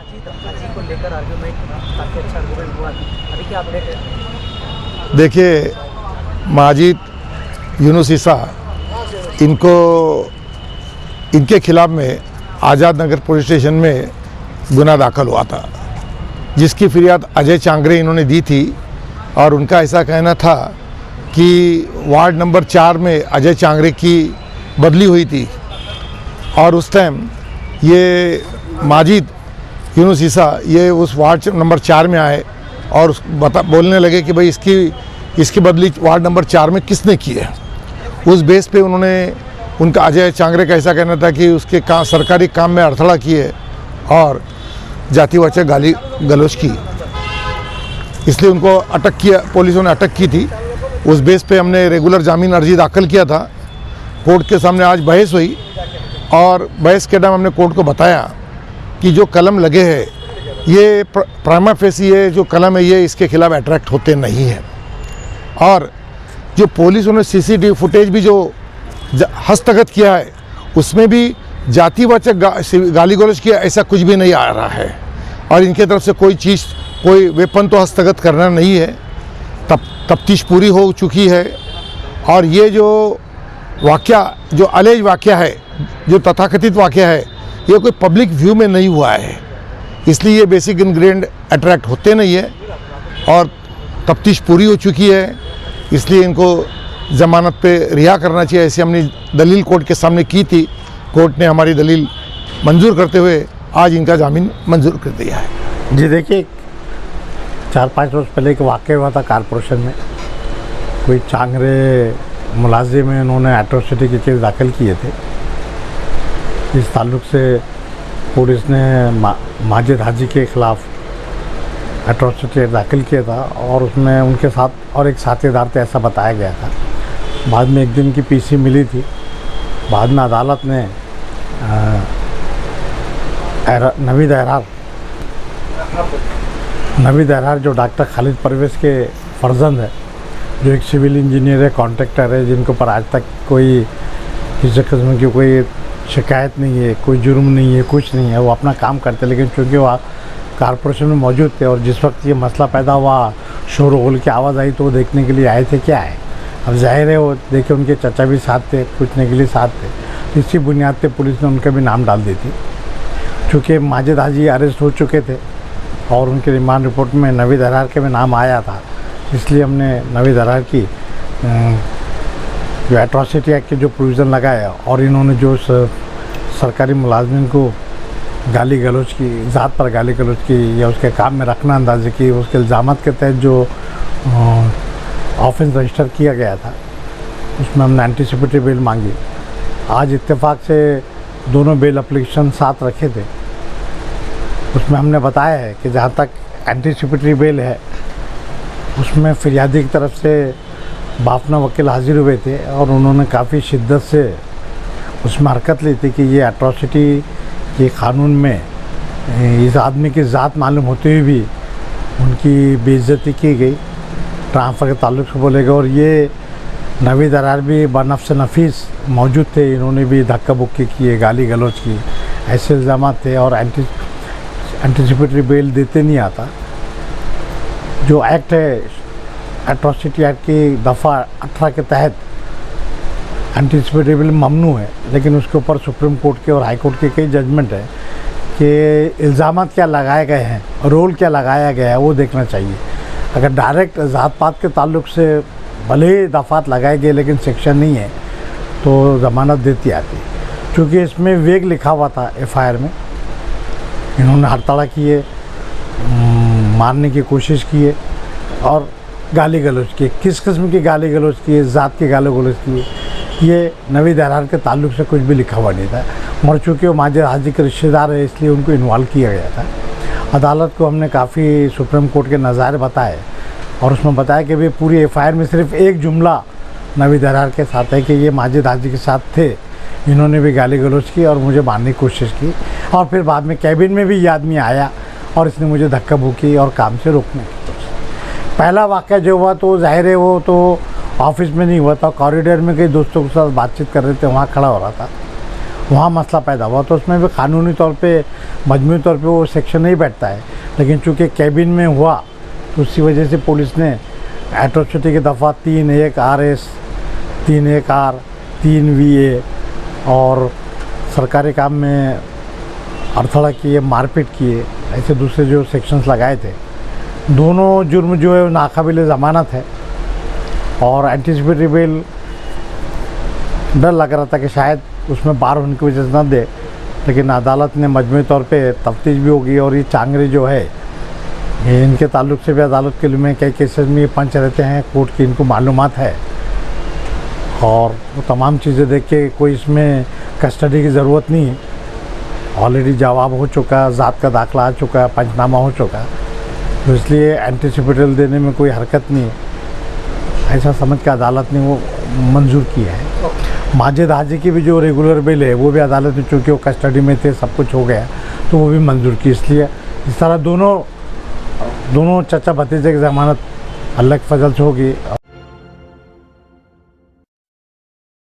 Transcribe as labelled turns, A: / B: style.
A: माजिद को लेकर आर्गुमेंट काफ़ी अच्छा आर्गुमेंट हुआ, अभी क्या अपडेट है?
B: देखिए, माजिद यूनुस ईसा इनके खिलाफ में आज़ाद नगर पुलिस स्टेशन में गुना दाखिल हुआ था, जिसकी फिरियाद अजय चांगरे इन्होंने दी थी। और उनका ऐसा कहना था कि वार्ड नंबर 4 में अजय चांगरे की बदली हुई थी और उस टाइम ये माजिद यूनुस ईसा ये उस वार्ड नंबर 4 में आए और बोलने लगे कि भाई इसकी बदली वार्ड नंबर 4 में किसने की है। उस बेस पे उनका अजय चांगरे का ऐसा कहना था कि उसके सरकारी काम में अड़थड़ा किए और जातिवाचक गाली गलौज की, इसलिए उनको अटक किया, पुलिसों ने अटक की थी। उस बेस पे हमने रेगुलर जामीन अर्जी दाखिल किया था। कोर्ट के सामने आज बहस हुई और बहस के टाइम हमने कोर्ट को बताया कि जो कलम लगे हैं ये प्राइमा फेसी ये जो कलम है ये इसके खिलाफ अट्रैक्ट होते नहीं हैं। और जो पुलिसों ने सीसीटीवी फुटेज भी जो हस्तगत किया है उसमें भी जातिवाचक गाली गलौज किया ऐसा कुछ भी नहीं आ रहा है। और इनके तरफ से कोई वेपन तो हस्तगत करना नहीं है। तफ्तीश पूरी हो चुकी है और ये जो वाक़या जो अलेज वाक़या है, जो तथाकथित वाक़या है, ये कोई पब्लिक व्यू में नहीं हुआ है, इसलिए ये बेसिक इंग्रेडिएंट अट्रैक्ट होते नहीं है। और तफ्तीश पूरी हो चुकी है, इसलिए इनको ज़मानत पे रिहा करना चाहिए, ऐसी हमने दलील कोर्ट के सामने की थी। कोर्ट ने हमारी दलील मंजूर करते हुए आज इनका जामीन मंजूर कर दिया है।
C: जी देखिए, 4-5 रोज़ पहले एक वाक़या हुआ था कारपोरेशन में। कोई चांगरे मुलाजिम में उन्होंने एट्रोसिटी के केस दाखिल किए थे। इस ताल्लुक़ से पुलिस ने माजिद हाजी के ख़िलाफ़ एट्रोसिटी दाखिल किया था और उसमें उनके साथ और एक साथीदार थे ऐसा बताया गया था। बाद में एक दिन की पीसी मिली थी। बाद में अदालत ने नवीद अहरार जो डॉक्टर खालिद परवेज़ के फर्जंद है, जो एक सिविल इंजीनियर है, कॉन्ट्रैक्टर है, जिनके ऊपर आज तक कोई किसी किस्म की कोई शिकायत नहीं है, कोई जुर्म नहीं है, कुछ नहीं है, वो अपना काम करते। लेकिन चूँकि वो कारपोरेशन में मौजूद थे और जिस वक्त ये मसला पैदा हुआ, शोर-गुल की आवाज़ आई, तो वो देखने के लिए आए थे क्या है। अब जाहिर है वो देखे उनके चचा भी साथ थे, पूछने के लिए साथ थे, तो इसी बुनियाद पे पुलिस ने उनका भी नाम डाल दी थी। चूँकि माजिद हाजी अरेस्ट हो चुके थे और उनके रिमांड रिपोर्ट में नवीद अहरार के भी नाम आया था, इसलिए हमने नवीद अहरार की जो एट्रोसिटी एक्ट के जो प्रोविज़न लगाया और इन्होंने जो सरकारी मुलाजमिन को गाली गलौज की, ज़ात पर गाली गलौज की या उसके काम में रखना अंदाज़े की, उसके इल्ज़ामात के तहत जो ऑफेंस रजिस्टर किया गया था, उसमें हमने एंटीसिपेटरी बेल मांगी। आज इत्तेफाक से दोनों बेल एप्लीकेशन साथ रखे थे। उसमें हमने बताया है कि जहाँ तक एंटीसिपेटरी बेल है उसमें फिरियादी की तरफ से बाफना वकील हाजिर हुए थे और उन्होंने काफ़ी शिद्दत से उसमें हरकत ली थी कि ये एट्रोसिटी के कानून में इस आदमी की ज़ात मालूम होते हुए भी उनकी बेइज्जती की गई, ट्रांसफ़र के ताल्लुक से बोले गए। और ये नवीद अहरार भी बनफ्स नफीस मौजूद थे, इन्होंने भी धक्का बुक्की किए, गाली गलौज की, ऐसे इल्ज़ाम थे। और एंटीसिपेटरी बेल देते नहीं आता। जो एक्ट है एट्रोसिटी एक्ट की दफ़ा 18 के तहत एंटीसिपेटरी बेल ममनू है, लेकिन उसके ऊपर सुप्रीम कोर्ट के और हाई कोर्ट के कई जजमेंट है कि इल्ज़ामात क्या लगाए गए हैं, रोल क्या लगाया गया है, वो देखना चाहिए। अगर डायरेक्ट ज़ात पात के ताल्लुक से भले ही दफ़ात लगाए गए लेकिन सेक्शन नहीं है तो ज़मानत देती आती। क्योंकि इसमें वेग लिखा हुआ था एफआईआर में, इन्होंने हड़ताड़ा किए, मारने की कोशिश की है और गाली गलौज किए। किस किस्म की गाली गलौज किए, ज़ात की गाली गलौज किए, ये नवीद अहरार के ताल्लुक से कुछ भी लिखा हुआ नहीं था। मर चूँकि वो माजिद हाजी के रिश्तेदार है, इसलिए उनको इन्वॉल्व किया गया था। अदालत को हमने काफ़ी सुप्रीम कोर्ट के नज़ारे बताए और उसमें बताया कि भाई पूरी एफआईआर में सिर्फ एक जुमला नवीद अहरार के साथ है कि ये माजिद हाजी के साथ थे, इन्होंने भी गाली गलौज की और मुझे मारने की कोशिश की। और फिर बाद में कैबिन में भी ये आदमी आया और इसने मुझे धक्का बुक्की और काम से रोकने की कोशिश। पहला वाक़या जो हुआ तो ज़ाहिर है वो तो ऑफिस में नहीं हुआ था, कॉरिडोर में कई दोस्तों के साथ बातचीत कर रहे थे, वहाँ खड़ा हो रहा था वहाँ मसला पैदा हुआ, तो उसमें भी कानूनी तौर पे मजमूई तौर पे वो सेक्शन नहीं बैठता है, लेकिन चूँकि कैबिन में हुआ तो उसी वजह से पुलिस ने एट्रोसिटी की दफ़ा 3(1) RS, 3(1) R, 3 VA और सरकारी काम में अड़थड़ा किए, मारपीट किए, ऐसे दूसरे जो सेक्शंस लगाए थे। दोनों जुर्म जो है नाकाबिल ज़मानत है और एंटीसिपेटरी बेल डर लग रहा था कि शायद उसमें बार होने की वजह से न दे, लेकिन अदालत ने मजमूई तौर पे तफ्तीश भी होगी और ये चांगरे जो है ये इनके ताल्लुक से भी अदालत के लिए में कई केसेस में ये पंच रहते हैं, कोर्ट की इनको मालूमात है और वो तमाम चीज़ें देख के कोई इसमें कस्टडी की ज़रूरत नहीं है। ऑलरेडी जवाब हो चुका, ज़ात का दाखला आ चुका, पंचनामा हो चुका, तो इसलिए एंटीसिपेटरी देने में कोई हरकत नहीं है, ऐसा समझ के अदालत ने वो मंजूर किया है। माजिद हाजी की भी जो रेगुलर बेल है वो भी अदालत में, चूँकि वो कस्टडी में थे, सब कुछ हो गया, तो वो भी मंजूर की। इसलिए इस तरह दोनों चचा भतीजे की ज़मानत अल्लाह के फजल से होगी।